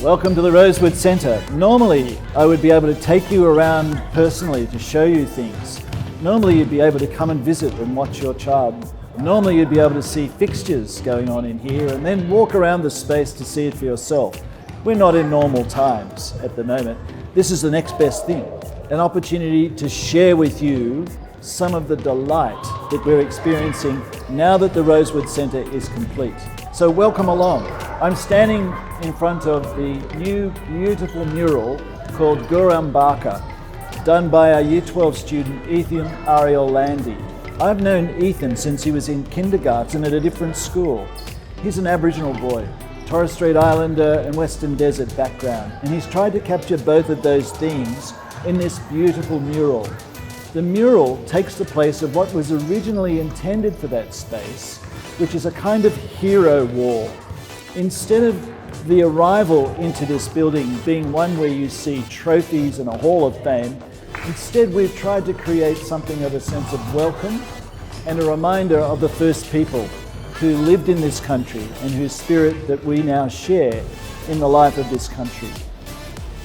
Welcome to the Rosewood Centre. Normally, I would be able to take you around personally to show you things. Normally, you'd be able to come and visit and watch your child. Normally, you'd be able to see fixtures going on in here and then walk around the space to see it for yourself. We're not in normal times at the moment. This is the next best thing, an opportunity to share with you some of the delight that we're experiencing now that the Rosewood Centre is complete. So welcome along. I'm standing in front of the new beautiful mural called Gurambaka, done by our Year 12 student Ethan Ariel Landy. I've known Ethan since he was in kindergarten at a different school. He's an Aboriginal boy, Torres Strait Islander and Western Desert background, and he's tried to capture both of those themes in this beautiful mural. The mural takes the place of what was originally intended for that space, which is a kind of hero wall. Instead of the arrival into this building being one where you see trophies and a hall of fame, instead we've tried to create something of a sense of welcome and a reminder of the first people who lived in this country and whose spirit that we now share in the life of this country.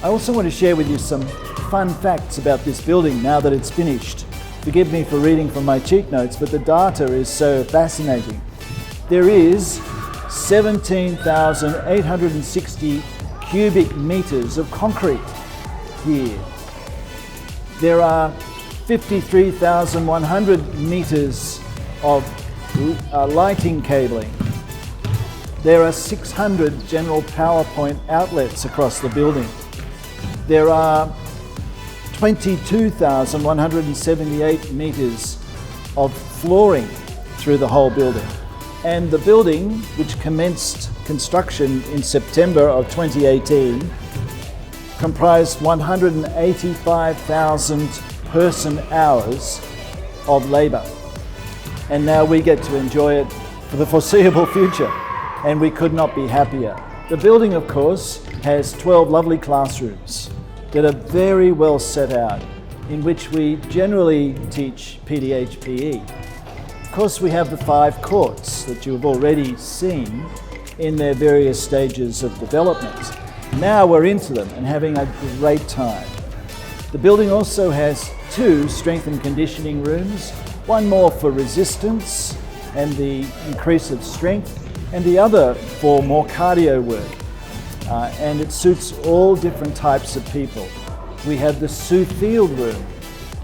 I also want to share with you some fun facts about this building now that it's finished. Forgive me for reading from my cheat notes, but the data is so fascinating. There is 17,860 cubic meters of concrete here. There are 53,100 meters of lighting cabling. There are 600 general power point outlets across the building. There are 22,178 meters of flooring through the whole building. And the building, which commenced construction in September of 2018, comprised 185,000 person hours of labour. And now we get to enjoy it for the foreseeable future, and we could not be happier. The building, of course, has 12 lovely classrooms that are very well set out, in which we generally teach PDHPE. Of course, we have the 5 courts that you've already seen in their various stages of development. Now we're into them and having a great time. The building also has 2 strength and conditioning rooms, one more for resistance and the increase of strength, and the other for more cardio work. And it suits all different types of people. We have the Sue Field room,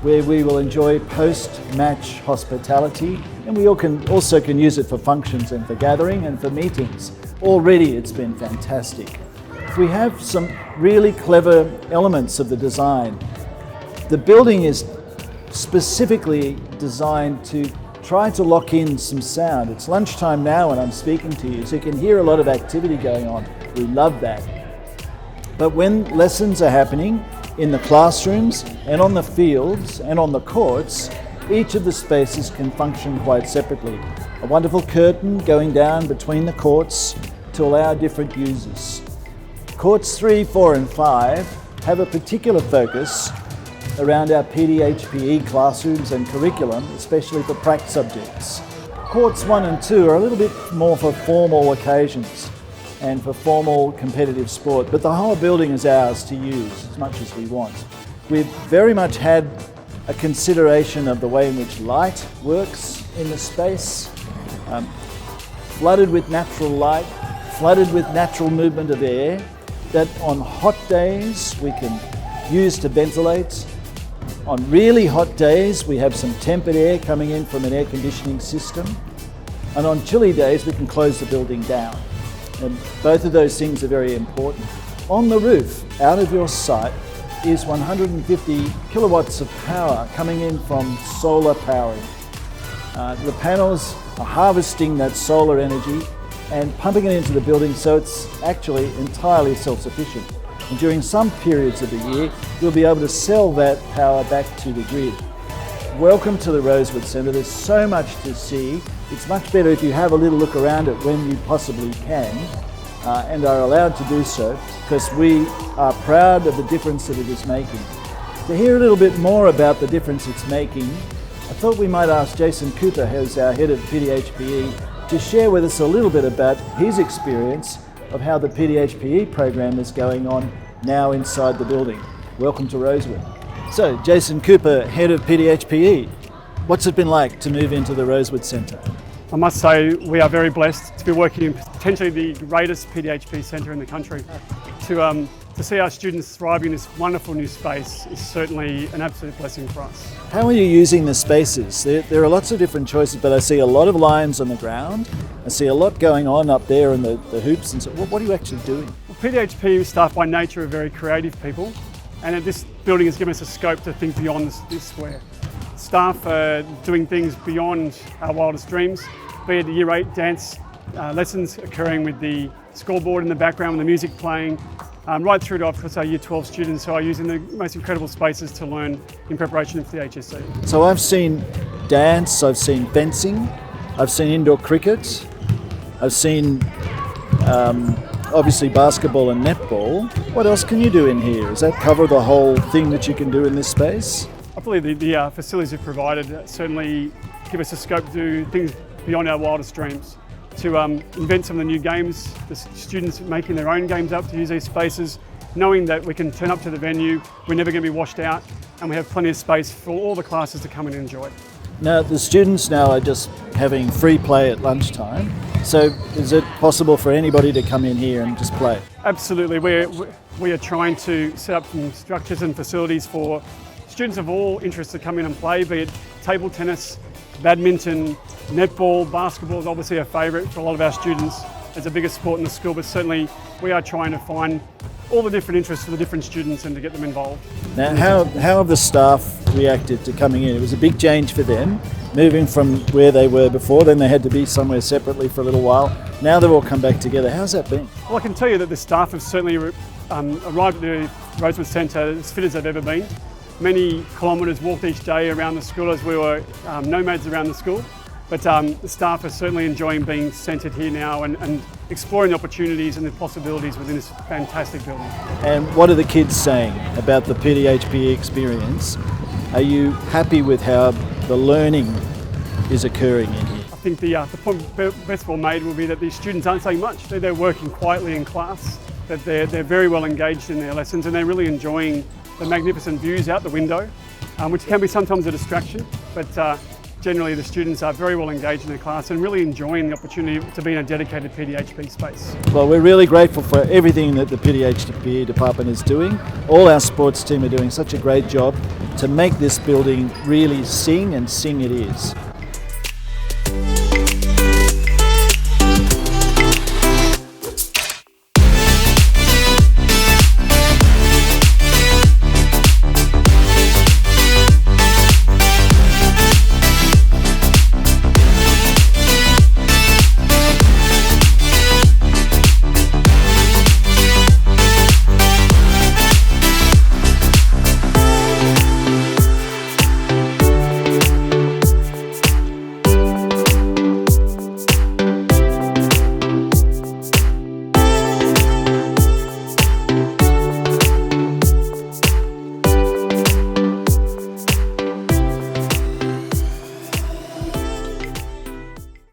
where we will enjoy post-match hospitality, and we also can use it for functions and for gathering and for meetings. Already it's been fantastic. We have some really clever elements of the design. The building is specifically designed to try to lock in some sound. It's lunchtime now when I'm speaking to you, so you can hear a lot of activity going on. We love that. But when lessons are happening in the classrooms and on the fields and on the courts, each of the spaces can function quite separately. A wonderful curtain going down between the courts to allow different users. Courts 3, 4 and 5 have a particular focus around our PDHPE classrooms and curriculum, especially for prac subjects. Courts 1 and 2 are a little bit more for formal occasions and for formal competitive sport, but the whole building is ours to use as much as we want. We've very much had a consideration of the way in which light works in the space, flooded with natural light, flooded with natural movement of air, that on hot days we can use to ventilate. On really hot days we have some tempered air coming in from an air conditioning system, and on chilly days we can close the building down. And both of those things are very important. On the roof, out of your sight, is 150 kilowatts of power coming in from solar powering. The panels are harvesting that solar energy and pumping it into the building, so it's actually entirely self-sufficient. And during some periods of the year, you'll be able to sell that power back to the grid. Welcome to the Rosewood Centre. There's so much to see. It's much better if you have a little look around it when you possibly can, and are allowed to do so, because we are proud of the difference that it is making. To hear a little bit more about the difference it's making, I thought we might ask Jason Cooper, who's our head of PDHPE, to share with us a little bit about his experience of how the PDHPE program is going on now inside the building. Welcome to Rosewood. So, Jason Cooper, head of PDHPE. What's it been like to move into the Rosewood Centre? I must say we are very blessed to be working in potentially the greatest PDHP centre in the country. To see our students thriving in this wonderful new space is certainly an absolute blessing for us. How are you using the spaces? There are lots of different choices, but I see a lot of lines on the ground. I see a lot going on up there in the hoops. And so, what are you actually doing? Well, PDHP staff by nature are very creative people, and this building has given us a scope to think beyond this square. Staff are doing things beyond our wildest dreams, be it Year 8 dance lessons occurring with the scoreboard in the background, with the music playing, right through to, of course, our Year 12 students who are using the most incredible spaces to learn in preparation for the HSC. So I've seen dance, I've seen fencing, I've seen indoor cricket, I've seen obviously basketball and netball. What else can you do in here? Does that cover the whole thing that you can do in this space? I believe the facilities we've provided certainly give us a scope to do things beyond our wildest dreams, to invent some of the new games, the students making their own games up to use these spaces, knowing that we can turn up to the venue, we're never going to be washed out, and we have plenty of space for all the classes to come and enjoy. Now, the students now are just having free play at lunchtime, so is it possible for anybody to come in here and just play? Absolutely. We are trying to set up some structures and facilities for students of all interests to come in and play, be it table tennis, badminton, netball, basketball is obviously a favourite for a lot of our students. It's the biggest sport in the school, but certainly we are trying to find all the different interests for the different students and to get them involved. Now, how have the staff reacted to coming in? It was a big change for them, moving from where they were before, then they had to be somewhere separately for a little while. Now they've all come back together. How's that been? Well, I can tell you that the staff have certainly arrived at the Rosewood Centre as fit as they've ever been. Many kilometres walked each day around the school as we were nomads around the school. But the staff are certainly enjoying being centred here now and exploring the opportunities and the possibilities within this fantastic building. And what are the kids saying about the PDHPE experience? Are you happy with how the learning is occurring in here? I think the point best well made will be that these students aren't saying much. They're working quietly in class, that they're very well engaged in their lessons, and they're really enjoying the magnificent views out the window, which can be sometimes a distraction, but generally the students are very well engaged in their class and really enjoying the opportunity to be in a dedicated PDHP space. Well, we're really grateful for everything that the PDHPE department is doing. All our sports team are doing such a great job to make this building really sing, and sing it is.